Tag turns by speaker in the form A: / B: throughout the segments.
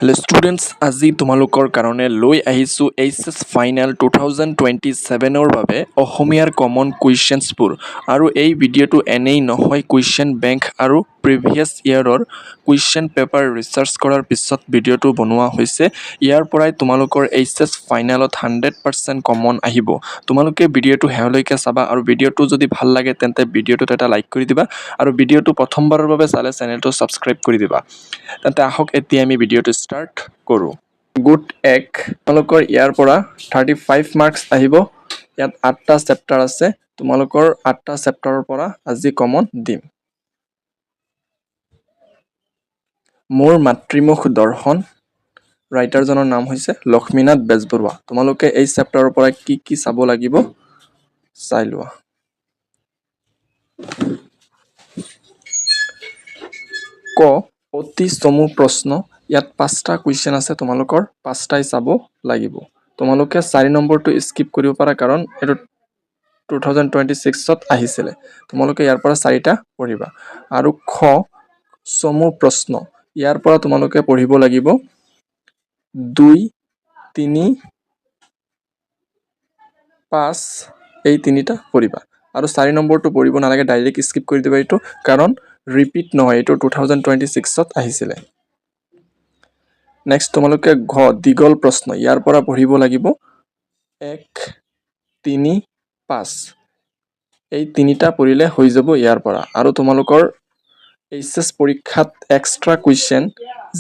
A: Hello' students, আজি তোমালোকৰ কাৰণে লৈ আহিছোঁ এইচএছ ফাইনেল 2027ৰ বাবে অসমীয়াৰ কমন কুৱেশ্যনছবোৰ। আৰু এই ভিডিঅ'টো এনেই নহয়, কুৱেশ্যন বেংক আৰু প্ৰিভিয়াছ ইয়াৰৰ কুৱেশ্যন পেপাৰ ৰিচাৰ্চ কৰাৰ পিছত ভিডিঅ'টো বনোৱা হৈছে। ইয়াৰ পৰাই তোমালোকৰ এইচএছ ফাইনেলত 100% কমন আহিব। তোমালোকে ভিডিঅ'টো শেষলৈকে চাবা আৰু ভিডিঅ'টো যদি ভাল লাগে তেন্তে ভিডিঅ'টোত এটা লাইক কৰি দিবা আৰু ভিডিঅ'টো প্ৰথমবাৰৰ বাবে চালে চেনেলটো ছাবস্ক্ৰাইব কৰি দিবা। তেন্তে আহক এতিয়া আমি ভিডিঅ'টো ষ্টাৰ্ট কৰোঁ। গুড এক, তোমালোকৰ ইয়াৰ পৰা 35 মাৰ্কছ আহিব। ইয়াত 8টা চেপ্টাৰ আছে। তোমালোকৰ 8টা চেপ্টাৰৰ পৰা আজি কমন দিম। মোৰ মাতৃমুখ দৰ্শন, ৰাইটাৰজনৰ নাম হৈছে লক্ষ্মীনাথ বেজবৰুৱা। তোমালোকে এই চেপ্টাৰৰ পৰা কি কি চাব লাগিব চাই লোৱা। ক, অতি চমু প্ৰশ্ন। ইয়াত 5টা কুৱেশ্যন আছে, তোমালোকৰ 5টাই চাব লাগিব। তোমালোকে 4 নম্বৰটো স্কিপ কৰিব পাৰা, কাৰণ এইটো 2026ত আহিছিলে। তোমালোকে ইয়াৰ পৰা 4টা পঢ়িবা। আৰু খ, চমু প্ৰশ্ন। ইয়াৰ পৰা তোমালোকে পঢ়িব লাগিব 2, 3, 5, এই 3টা পঢ়িবা। আৰু 4 নম্বৰটো পঢ়িব নালাগে, ডাইৰেক্ট স্কিপ কৰি দিবা এইটো, কাৰণ ৰিপিট নহয়, এইটো 2026ত আহিছিলে। নেক্সট তোমালোকে ঘ, দীঘল প্ৰশ্ন। ইয়াৰ পৰা পঢ়িব লাগিব 1, 3, 5, এই 3টা পঢ়িলে হৈ যাব ইয়াৰ পৰা। আৰু তোমালোকৰ এইচএছ পৰীক্ষাত এক্সট্ৰা কুৱেশ্যন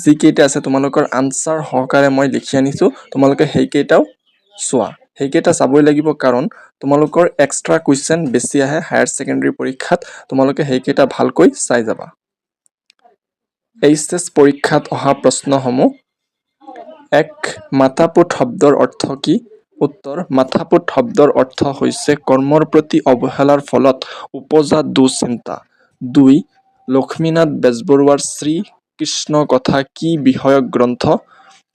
A: যিকেইটা আছে, তোমালোকৰ আনচাৰ সহকাৰে মই লিখি আনিছোঁ, তোমালোকে সেইকেইটাও চোৱা। সেইকেইটা চাবই লাগিব, কাৰণ তোমালোকৰ এক্সট্ৰা কুৱেশ্যন বেছি আহে হায়াৰ ছেকেণ্ডেৰী পৰীক্ষাত। তোমালোকে সেইকেইটা ভালকৈ চাই যাবা। এইচএছ পৰীক্ষাত অহা প্ৰশ্নসমূহ। 1, মাথাপুত শব্দৰ অৰ্থ কি? উত্তৰ, মাথাপুত শব্দৰ অৰ্থ হৈছে কৰ্মৰ প্ৰতি অৱহেলাৰ ফলত উপজা দুশ্চিন্তা। 2, লক্ষ্মীনাথ বেজবৰুৱাৰ শ্ৰী কৃষ্ণ কথা কি বিষয়ক গ্ৰন্থ?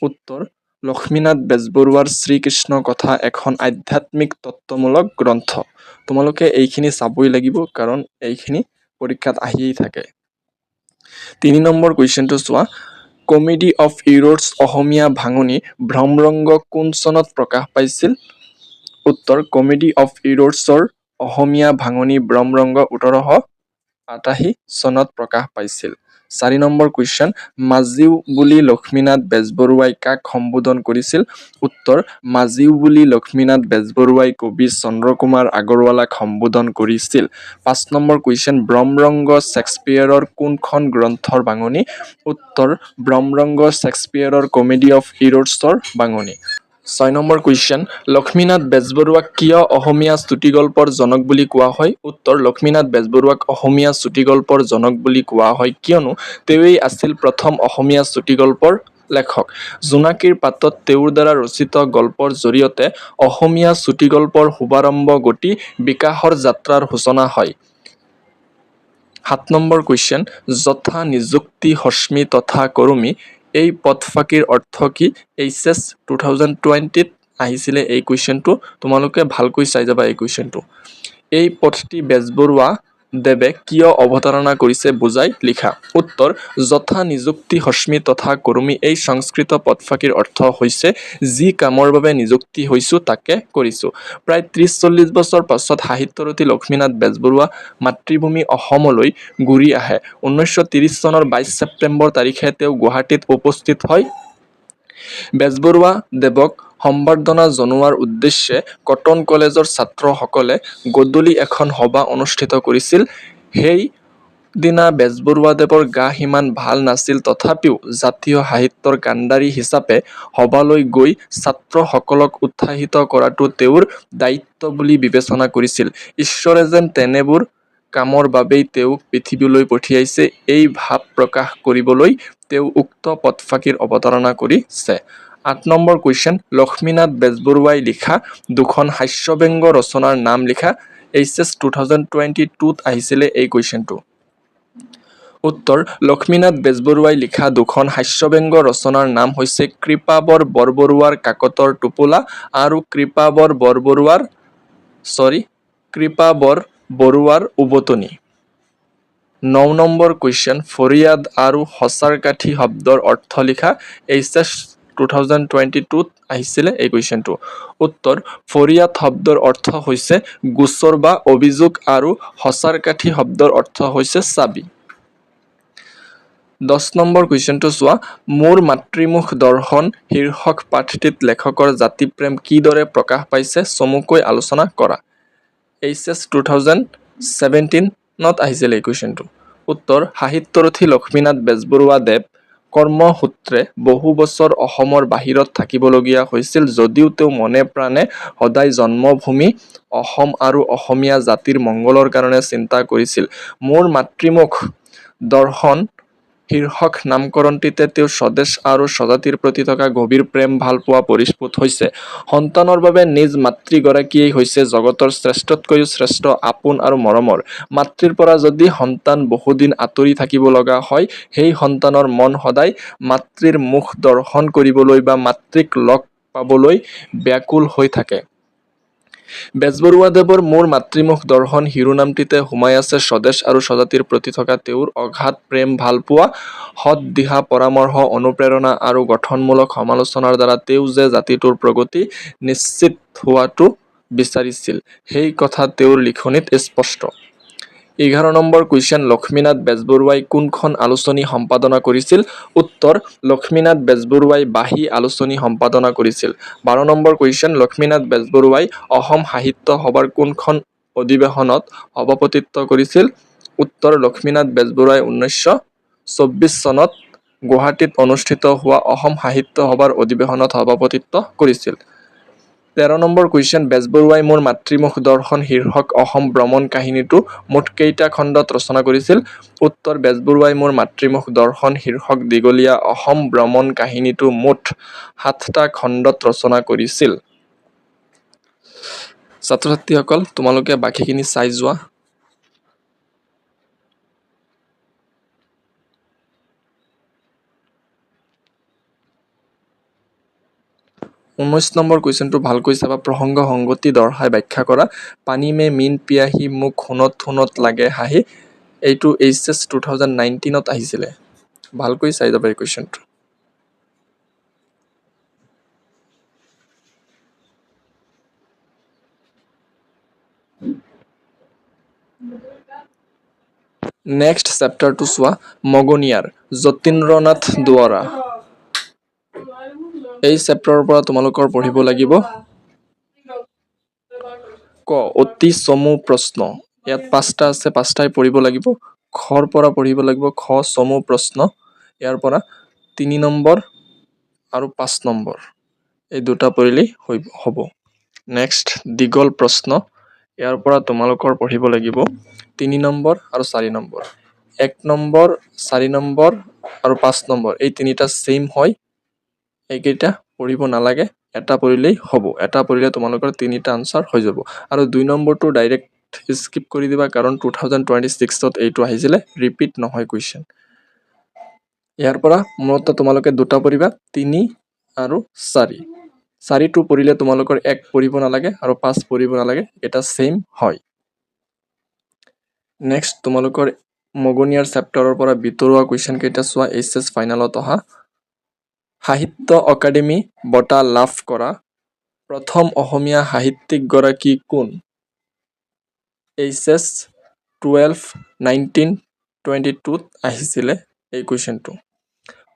A: উত্তৰ, লক্ষ্মীনাথ বেজবৰুৱাৰ শ্ৰীকৃষ্ণ কথা এখন আধ্যাত্মিক তত্ত্বমূলক গ্ৰন্থ। তোমালোকে এইখিনি চাবই লাগিব, কাৰণ এইখিনি পৰীক্ষাত আহিয়েই থাকে। 3 নম্বৰ কুৱেশ্যনটো চোৱা। কমেডি অফ ইৰ'ৰ্ছ অসমীয়া ভাঙনি ভ্ৰমৰংগ কোন চনত প্ৰকাশ পাইছিল? উত্তৰ, কমেডি অফ ইৰ'ৰ্ছৰ অসমীয়া ভাঙনি ভ্ৰমৰংগ 1888 চনত প্ৰকাশ পাইছিল। 4 নম্বৰ কুৱেশ্যন। মাজীও বুলি লক্ষ্মীনাথ বেজবৰুৱাই কাক সম্বোধন কৰিছিল? উত্তৰ, মাজীও বুলি লক্ষ্মীনাথ বেজবৰুৱাই কবি চন্দ্ৰকুমাৰ আগৰৱালাক সম্বোধন কৰিছিল। 5 নম্বৰ কুৱেশ্যন। ভ্ৰমৰংগ শ্বেক্সপিয়েৰৰ কোনখন গ্ৰন্থৰ ভাঙনি? উত্তৰ, ভ্ৰমৰংগ শ্বেক্সপিয়েৰৰ কমেডি অফ ইৰ'ৰ্ছৰ ভাঙনি। 6 নম্বৰ কুৱেশ্যন। লক্ষ্মীনাথ বেজবৰুৱাক কিয় অসমীয়া চুটিগল্পৰ জনক বুলি কোৱা হয়? উত্তৰ, লক্ষ্মীনাথ বেজবৰুৱাক অসমীয়া চুটিগল্পৰ জনক বুলি কোৱা হয় কিয়নো তেওঁৱেই আছিল প্ৰথম অসমীয়া চুটিগল্পৰ লেখক। জোনাকীৰ পাতত তেওঁৰ দ্বাৰা ৰচিত গল্পৰ জৰিয়তে অসমীয়া চুটিগল্পৰ শুভাৰম্ভ ঘটি বিকাশৰ যাত্ৰাৰ সূচনা হয়। 7 নম্বৰ কুৱেশ্যন। যথা নিযুক্তি হস্মী তথা কৰমী, এই পদফাকিৰ অৰ্থ কি? এইচএছ 2020ত আহিছিলে এই কুৱেশ্যনটো। তোমালোকে ভালকৈ চাই যাবা এই কুৱেশ্যনটো। এই পদটি বেজবৰুৱা দেৱে কিয় অৱতাৰণা কৰিছে বুজাই লিখা। উত্তৰ, যথা নিযুক্তি হস্মী তথা কৰমী, এই সংস্কৃত পদফাকিৰ অৰ্থ হৈছে যি কামৰ বাবে নিযুক্তি হৈছোঁ তাকে কৰিছোঁ। প্ৰায় 30-40 বছৰ পাছত সাহিত্যৰথী লক্ষ্মীনাথ বেজবৰুৱা মাতৃভূমি অসমলৈ ঘূৰি আহে। 1930 চনৰ 22 ছেপ্টেম্বৰ তাৰিখে তেওঁ গুৱাহাটীত উপস্থিত হয়। বেজবৰুৱা দেৱক সম্বৰ্ধনা জনোৱাৰ উদ্দেশ্যে কটন কলেজৰ ছাত্ৰসকলে গধূলি এখন সভা অনুষ্ঠিত কৰিছিল। সেই দিনা বেজবৰুৱাদেৱৰ গা সিমান ভাল নাছিল, তথাপিও জাতীয় সাহিত্যৰ কাণ্ডাৰী হিচাপে সভালৈ গৈ ছাত্ৰসকলক উৎসাহিত কৰাটো তেওঁৰ দায়িত্ব বুলি বিবেচনা কৰিছিল। ঈশ্বৰে যেন তেনেবোৰ কামৰ বাবেই তেওঁক পৃথিৱীলৈ পঠিয়াইছে, এই ভাৱ প্ৰকাশ কৰিবলৈ তেওঁ উক্ত পদফাকিৰ অৱতাৰণা কৰিছে। 8 নম্বৰ কুৱেশ্যন। লক্ষ্মীনাথ বেজবৰুৱাই লিখা দুখন হাস্যব্যংগ ৰচনাৰ নাম লিখা। এইচএছ 2022ত আহিছিলে এই কুৱেশ্যনটো। উত্তৰ, লক্ষ্মীনাথ বেজবৰুৱাই লিখা দুখন হাস্যব্যংগ ৰচনাৰ নাম হৈছে কৃপাবৰ বৰবৰুৱাৰ কাকতৰ টোপোলা আৰু কৃপাবৰ বৰুৱাৰ উভতনি। 9 নম্বৰ কুৱেশ্যন ফৰিয়াদ আৰু সঁচাৰকাঠি শব্দৰ অৰ্থ লিখা এইচএছ 2022ত আহিছিলে এই কুৱেশ্যনটো উত্তৰ ফৰিয়াদ শব্দৰ অৰ্থ হৈছে গোচৰ বা অভিযোগ আৰু সঁচাৰকাঠি শব্দৰ অৰ্থ হৈছে চাবি 10 নম্বৰ কুৱেশ্যনটো চোৱা মোৰ মাতৃমুখ দৰ্শন শীৰ্ষক পাঠটিত লেখকৰ জাতিপ্ৰেম কিদৰে প্ৰকাশ পাইছে চমুকৈ আলোচনা কৰা এইচএছ 2017ত আহিছিল এই কুৱেশ্যনটো উত্তৰ সাহিত্যৰথী লক্ষ্মীনাথ বেজবৰুৱাদেৱ কৰ্মসূত্ৰে বহু বছৰ অসমৰ বাহিৰত থাকিবলগীয়া হৈছিল যদিও তেওঁ মনে প্ৰাণে সদায় জন্মভূমি অসম আৰু অসমীয়া জাতিৰ মংগলৰ কাৰণে চিন্তা কৰিছিল মোৰ মাতৃমুখ দৰ্শন শীৰ্ষক নামকৰণটিতে তেওঁ স্বদেশ আৰু স্বজাতিৰ প্ৰতি থকা গভীৰ প্ৰেম ভালপোৱা পৰিস্ফুট হৈছে সন্তানৰ বাবে নিজ মাতৃগৰাকীয়েই হৈছে জগতৰ শ্ৰেষ্ঠতকৈও শ্ৰেষ্ঠ আপোন আৰু মৰমৰ মাতৃৰ পৰা যদি সন্তান বহুদিন আঁতৰি থাকিব লগা হয় সেই সন্তানৰ মন সদায় মাতৃৰ মুখ দৰ্শন কৰিবলৈ বা মাতৃক লগ পাবলৈ ব্যাকুল হৈ থাকে বেজবৰুৱাদেৱৰ মোৰ মাতৃমুখ দৰ্শন শিৰোনামটিতে সোমাই আছে স্বদেশ আৰু স্বজাতিৰ প্ৰতি থকা তেওঁৰ অগাধ প্ৰেম ভালপোৱা সৎ দিহা পৰামৰ্শ অনুপ্ৰেৰণা আৰু গঠনমূলক সমালোচনাৰ দ্বাৰা তেওঁ যে জাতিটোৰ প্ৰগতি নিশ্চিত হোৱাটো বিচাৰিছিল সেই কথা তেওঁৰ লিখনিত স্পষ্ট 11 নম্বৰ কুৱেশ্যন লক্ষ্মীনাথ বেজবৰুৱাই কোনখন আলোচনী সম্পাদনা কৰিছিল উত্তৰ লক্ষ্মীনাথ বেজবৰুৱাই বাঁহী আলোচনী সম্পাদনা কৰিছিল 12 নম্বৰ কুৱেশ্যন লক্ষ্মীনাথ বেজবৰুৱাই অসম সাহিত্য সভাৰ কোনখন অধিৱেশনত সভাপতিত্ব কৰিছিল উত্তৰ লক্ষ্মীনাথ বেজবৰুৱাই 1924 চনত গুৱাহাটীত অনুষ্ঠিত হোৱা অসম সাহিত্য সভাৰ অধিৱেশনত সভাপতিত্ব কৰিছিল 13 নম্বৰ কুৱেশ্যন বেজবৰুৱাই মোৰ মাতৃমুখ দৰ্শন শীৰ্ষক অসম ভ্ৰমণ কাহিনীটো মুঠ কেইটা খণ্ডত ৰচনা কৰিছিল উত্তৰ বেজবৰুৱাই মোৰ মাতৃমুখ দৰ্শন শীৰ্ষক দীঘলীয়া অসম ভ্ৰমণ কাহিনীটো মুঠ 7টা খণ্ডত ৰচনা কৰিছিল ছাত্ৰ ছাত্ৰীসকল তোমালোকে বাকীখিনি চাই যোৱা 19 নম্বৰ কুৱেশ্যনটো ভালকৈ চাবা প্ৰসংগ সংগতি দৰ্শাই ব্যাখ্যা কৰা পানী মে মিন পিয়াহি মোক হুনত হুনত লাগে হাঁহি এইটো এইচএছ 2019ত আহিছিলে ভালকৈ চাই যাবা এই কুৱেশ্যনটো নেক্সট চেপ্টাৰটো চোৱা মগনিয়াৰ যতীন্দ্ৰনাথ দুৱৰা এই চেপ্টাৰৰ পৰা তোমালোকৰ পঢ়িব লাগিব ক অতি চমু প্ৰশ্ন ইয়াত 5টা আছে 5টাই পঢ়িব লাগিব খৰ পৰা পঢ়িব লাগিব খ চমু প্ৰশ্ন ইয়াৰ পৰা 3 নম্বৰ আৰু 5 নম্বৰ এই দুটা পঢ়িলেই হ'ব নেক্সট দীঘল প্ৰশ্ন ইয়াৰ পৰা তোমালোকৰ পঢ়িব লাগিব 3 নম্বৰ আৰু 4 নম্বৰ 1 নম্বৰ 4 নম্বৰ আৰু 5 নম্বৰ এই তিনিটা সেম হয় এইকেইটা পঢ়িব নালাগে এটা পঢ়িলেই হ'ব এটা পঢ়িলে তোমালোকৰ তিনিটা আনসাৰ হৈ যাব আৰু 2 নম্বৰটো ডাইৰেক্ট স্কিপ কৰি দিবা কাৰণ 2026ত এইটো আহিছিলে ৰিপিট নহয় কুৱেশ্যন ইয়াৰ পৰা মূলত তোমালোকে দুটা পঢ়িবা 3 আৰু 4 4টো পঢ়িলে তোমালোকৰ 1 পঢ়িব নালাগে আৰু 5 পঢ়িব নালাগে এটা সেম হয় নেক্সট তোমালোকৰ মগনিয়াৰ চেপ্টাৰৰ পৰা ভিতৰুৱা কুৱেশ্যন কেইটা চোৱা এইচএছ ফাইনেলত অহা সাহিত্য অকাডেমি বঁটা লাভ কৰা প্ৰথম অসমীয়া সাহিত্যিক গৰাকী কোন এইচএছ 1922ত আহিছিলে এই কুৱেশ্যনটো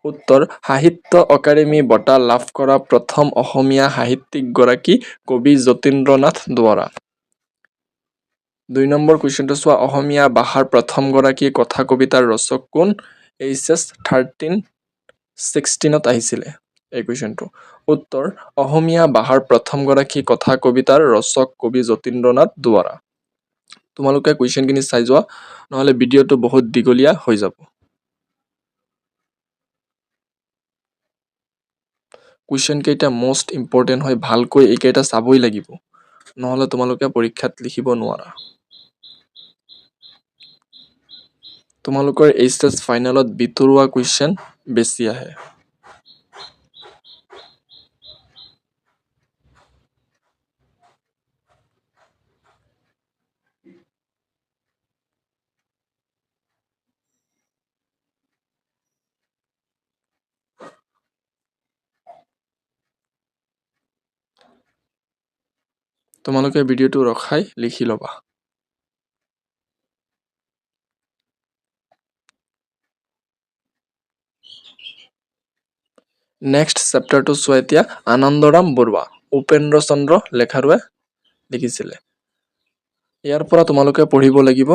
A: উত্তৰ সাহিত্য অকাডেমি বঁটা লাভ কৰা প্ৰথম অসমীয়া সাহিত্যিক গৰাকী কবি যতীন্দ্ৰনাথ দুৱৰা 2 নম্বৰ কুৱেশ্যনটো চোৱা অসমীয়া ভাষাৰ প্ৰথম গৰাকী কথা কবিতাৰ ৰচক কোন এইচএছ 1316ত আহিছিলে এই কুৱেশ্যনটো উত্তৰ অসমীয়া ভাষাৰ প্ৰথম গৰাকী কথা কবিতাৰ ৰচক কবি যতীন্দ্ৰনাথ দুৱৰা তোমালোকে কুৱেশ্যনখিনি চাই যোৱা নহলে ভিডিঅটো বহুত দীঘলীয়া হৈ যাব কুৱেশ্যন কেইটা মোষ্ট ইম্পৰ্টেন্ট হয় ভালকৈ এইকেইটা চাবই লাগিব নহলে তোমালোকে পৰীক্ষাত লিখিব নোৱাৰা তোমালোকৰ এইচএছ ফাইনেলত ভিতৰুৱা কুৱেশ্যন বেছি আহে তোমালোকে ভিডিঅ'টো ৰখাই লিখি ল'বা। নেক্সট চেপ্টাৰটো চোৱা এতিয়া। আনন্দৰাম বৰুৱা, উপেন্দ্ৰ চন্দ্ৰ লেখাৰুৱে লিখিছিলে। ইয়াৰ পৰা তোমালোকে পঢ়িব লাগিব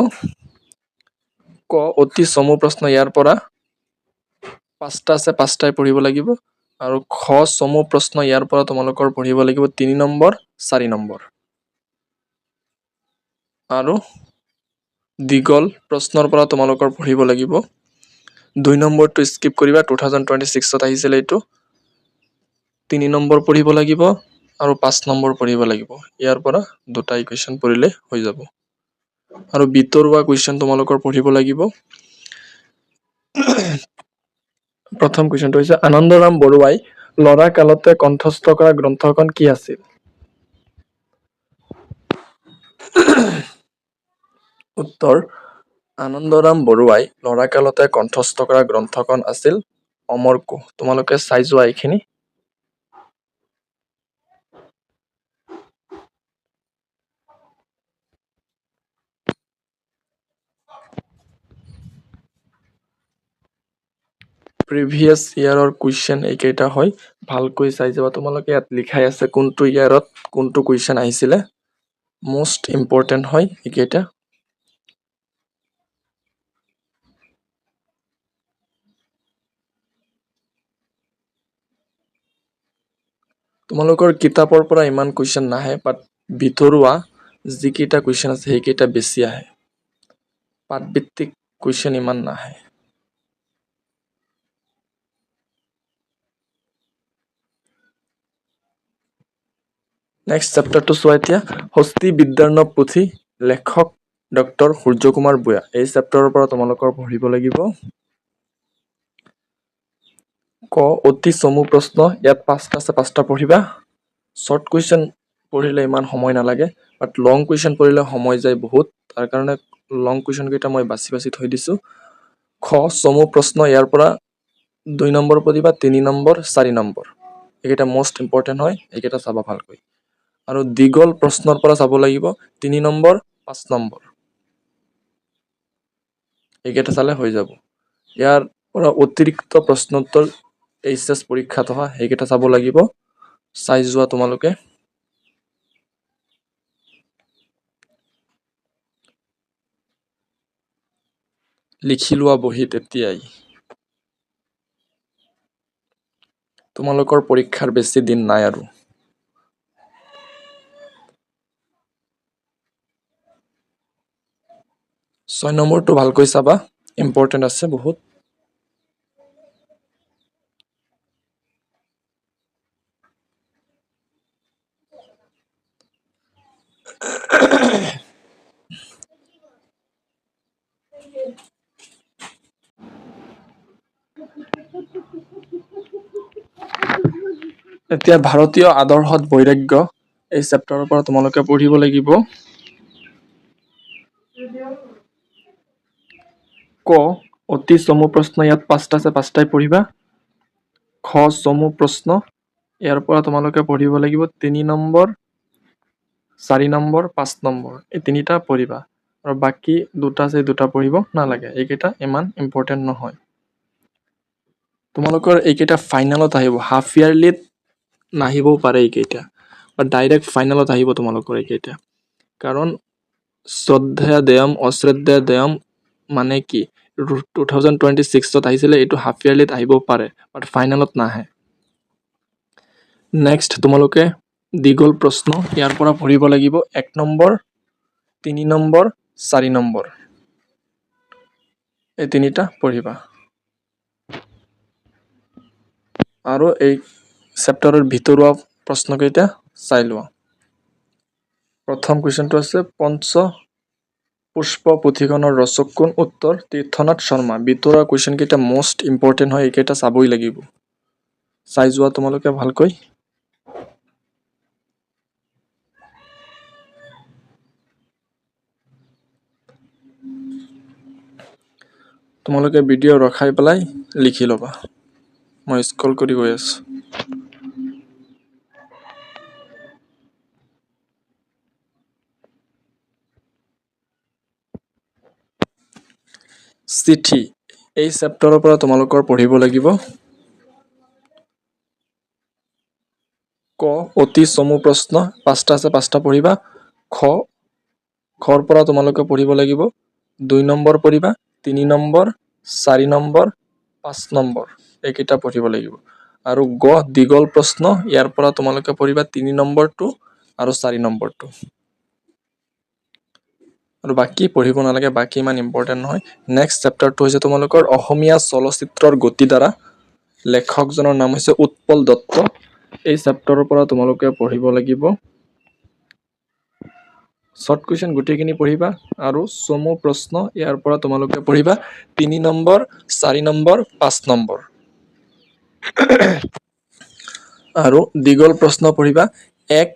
A: ক অতি চমু প্ৰশ্ন। ইয়াৰ পৰা 5টা আছে, 5টাই পঢ়িব লাগিব। আৰু খ চমু প্ৰশ্ন ইয়াৰ পৰা তোমালোকৰ পঢ়িব লাগিব 3 নম্বৰ, 4 নম্বৰ। আৰু দীঘল প্ৰশ্নৰ পৰা তোমালোকৰ পঢ়িব লাগিব। 2 নম্বৰটো স্কিপ কৰিবা, 2026ত আহিছিলে এইটো। 3 নম্বৰ পঢ়িব লাগিব আৰু 5 নম্বৰ পঢ়িব লাগিব। ইয়াৰ পৰা 2টা ইকুৱেশ্যন পঢ়িলে হৈ যাব। আৰু ভিতৰুৱা কুৱেশ্যন তোমালোকৰ পঢ়িব লাগিব। প্ৰথম কুৱেশ্যনটো হৈছে আনন্দৰাম বৰুৱাই ল'ৰা কালতে কণ্ঠস্থ কৰা গ্ৰন্থখন কি আছিল? উত্তৰ, আনন্দৰাম বৰুৱাই ল'ৰা কালতে কণ্ঠস্থ কৰা গ্ৰন্থখন আছিল অমৰ কোষ। তোমালোকে চাই যোৱা এইখিনি। প্ৰিভিয়াছ ইয়াৰৰ কুৱেশ্যন এইকেইটা হয়, ভালকৈ চাই যাবা। তোমালোকে ইয়াত লিখাই আছে কোনটো ইয়াৰত কোনটো কুৱেশ্যন আহিছিলে। মোষ্ট ইম্পৰ্টেণ্ট হয় এইকেইটা। তোমালোকৰ কিতাপৰ পৰা ইমান কুৱেশ্যন নাহে, বাট ভিতৰুৱা যিকেইটা কুৱেশ্যন আছে সেইকেইটা বেছি আহে। পাঠভিত্তিক কুৱেশ্যন ইমান নাহে। নেক্সট চেপ্টাৰটো চোৱা এতিয়া। হস্তি বিদ্যাৰ্ণৱ পুথি, লেখক ডক্টৰ সূৰ্য কুমাৰ ভূঞা। এই চেপ্টাৰৰ পৰা তোমালোকৰ পঢ়িব লাগিব ক অতি চমু প্ৰশ্ন। ইয়াত 5টা আছে, 5টা পঢ়িবা। শ্বৰ্ট কুৱেশ্যন পঢ়িলে ইমান সময় নালাগে, বাট লং কুৱেশ্যন পঢ়িলে সময় যায় বহুত। তাৰ কাৰণে লং কুৱেশ্যন কেইটা মই বাছি বাছি থৈ দিছোঁ। খ চমু প্ৰশ্ন। ইয়াৰ পৰা 2 নম্বৰ পঢ়িবা, 3 নম্বৰ, 4 নম্বৰ। এইকেইটা মষ্ট ইম্পৰ্টেণ্ট হয়, এইকেইটা চাবা ভালকৈ। আৰু দীঘল প্ৰশ্নৰ পৰা চাব লাগিব 3 নম্বৰ, 5 নম্বৰ। এইকেইটা চালে হৈ যাব। ইয়াৰ পৰা অতিৰিক্ত প্ৰশ্নোত্তৰ এইচএছ পৰীক্ষাত অহা সেইকেইটা চাব লাগিব। চাই যোৱা তোমালোকে। লিখি লোৱা বহীত এতিয়াই। তোমালোকৰ পৰীক্ষাৰ বেছি দিন নাই আৰু। ছয় নম্বৰটো ভালকৈ চাবা, ইম্পৰ্টেণ্ট আছে বহুত। এতিয়া ভাৰতীয় আদৰ্শত বৈৰাগ্য, এই চেপ্টাৰৰ পৰা তোমালোকে পঢ়িব লাগিব ক অতি চমু প্ৰশ্ন। ইয়াত 5টা আছে, 5টাই পঢ়িবা। খ চমু প্ৰশ্ন। ইয়াৰ পৰা তোমালোকে পঢ়িব লাগিব 3 নম্বৰ, 4 নম্বৰ, 5 নম্বৰ। এই 3টা পঢ়িবা। আৰু বাকী 2টা আছে, 2টা পঢ়িব নালাগে। এইকেইটা ইমান ইম্পৰ্টেণ্ট নহয়। তোমালোকৰ এইকেইটা ফাইনেলত আহিব, হাফ ইয়াৰলিত নাহিবও পাৰে এইকেইটা, বা ডাইৰেক্ট ফাইনেলত আহিব তোমালোকৰ এইকেইটা। কাৰণ শ্ৰদ্ধেয় দেয়ম, অশ্ৰদ্ধেয় দেয়ম মানে কি 2026ত আহিছিলে, এইটো হাফ ইয়াৰলিত আহিব পাৰে, বাট ফাইনেলত নাহে। নেক্সট তোমালোকে দীঘল প্ৰশ্ন। ইয়াৰ পৰা পঢ়িব লাগিব 1 নম্বৰ, 3 নম্বৰ, 4 নম্বৰ। এই 3টা পঢ়িবা। আৰু এই চেপ্টাৰৰ ভিতৰুৱা প্ৰশ্নকেইটা চাই লোৱা। প্ৰথম কুৱেশ্যনটো আছে পঞ্চপুষ্প পুথিখনৰ ৰচক কোন? উত্তৰ, তীৰ্থনাথ শৰ্মা। ভিতৰুৱা কুৱেশ্যন কেইটা মষ্ট ইম্পৰ্টেণ্ট হয়, এইকেইটা চাবই লাগিব। চাই যোৱা তোমালোকে ভালকৈ। তোমালোকে ভিডিঅ' ৰখাই পেলাই লিখি ল'বা। মই স্ক্ৰল কৰি গৈ আছোঁ। চিঠি এই চেপ্টাৰৰ পৰা তোমালোকৰ পঢ়িব লাগিব। ক অতি চমু প্ৰশ্ন 5টা আছে, 5টা পঢ়িবা। খৰ পৰা তোমালোকে পঢ়িব লাগিব 2 নম্বৰ পঢ়িবা, 3 নম্বৰ, 4 নম্বৰ, 5 নম্বৰ এইকেইটা পঢ়িব লাগিব। আৰু দীঘল প্ৰশ্ন ইয়াৰ পৰা তোমালোকে পঢ়িবা 3 নম্বৰটো আৰু 4 নম্বৰটো। আৰু বাকী পঢ়িব নালাগে, বাকী ইমান ইম্পৰ্টেণ্ট নহয়। নেক্সট চেপ্টাৰটো হৈছে তোমালোকৰ অসমীয়া চলচ্চিত্ৰৰ গতিধাৰা। লেখকজনৰ নাম হৈছে উৎপল দত্ত। এই চেপ্টাৰৰ পৰা তোমালোকে পঢ়িব লাগিব। শৰ্ট কুৱেশ্যন গোটেইখিনি পঢ়িবা আৰু চমু প্ৰশ্ন ইয়াৰ পৰা তোমালোকে পঢ়িবা 3 নম্বৰ, 4 নম্বৰ, 5 নম্বৰ। আৰু দীঘল প্ৰশ্ন পঢ়িবা 1,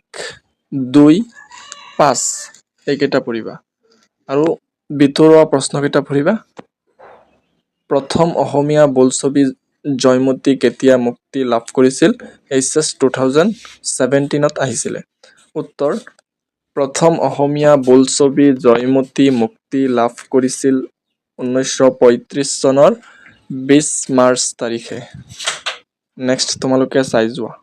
A: 2, 5 এইকেইটা পঢ়িবা। আৰু ভিতৰুৱা প্ৰশ্নকেইটা পঢ়িবা। প্ৰথম অসমীয়া বোলছবি জয়মতী কেতিয়া মুক্তি লাভ কৰিছিল? HS 2017ত আহিছিলে। উত্তৰ, প্ৰথম অসমীয়া বোলছবি জয়মতী মুক্তি লাভ কৰিছিল 1935 চনৰ 20 মাৰ্চ তাৰিখে। নেক্সট তোমালোকে চাই যোৱা।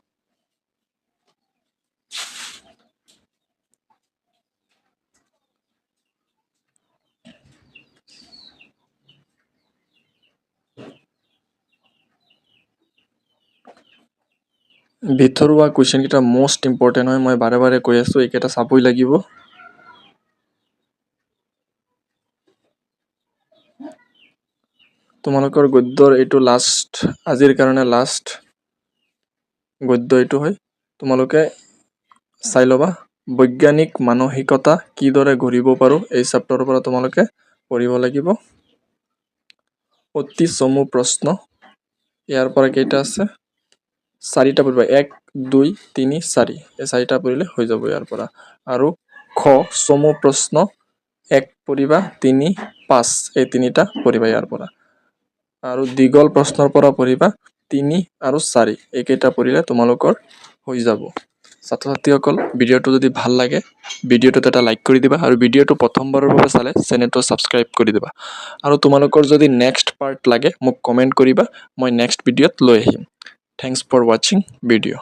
A: ভিতৰুৱা কুৱেশ্যনকেইটা মষ্ট ইম্পৰ্টেণ্ট হয়, মই বাৰে বাৰে কৈ আছোঁ, এইকেইটা চাবই লাগিব। তোমালোকৰ গদ্যৰ এইটো লাষ্ট, আজিৰ কাৰণে লাষ্ট গদ্য এইটো হয়, তোমালোকে চাই ল'বা। বৈজ্ঞানিক মানসিকতা কিদৰে গঢ়িব পাৰোঁ এই চেপ্টাৰৰ পৰা তোমালোকে পঢ়িব লাগিব। অতি চমু প্ৰশ্ন ইয়াৰ পৰা কেইটা আছে? 4টা পঢ়িবা, 1, 2, 3, 4 এই 4টা পঢ়িলে হৈ যাব ইয়াৰ পৰা। আৰু চমু প্ৰশ্ন 1 পঢ়িবা, 3, 5 এই 3টা পঢ়িবা ইয়াৰ পৰা। আৰু দীঘল প্ৰশ্নৰ পৰা পঢ়িবা 3 আৰু 4 এইকেইটা পঢ়িলে তোমালোকৰ হৈ যাব। ছাত্ৰ ছাত্ৰীসকল, ভিডিঅ'টো যদি ভাল লাগে ভিডিঅ'টোত এটা লাইক কৰি দিবা, আৰু ভিডিঅ'টো প্ৰথমবাৰৰ বাবে চালে চেনেলটো ছাবস্ক্ৰাইব কৰি দিবা। আৰু তোমালোকৰ যদি নেক্সট পাৰ্ট লাগে মোক কমেণ্ট কৰিবা, মই নেক্সট ভিডিঅ'ত লৈ আহিম। থ্যাংকছ ফৰ ৱাচিং ভিডিঅ'।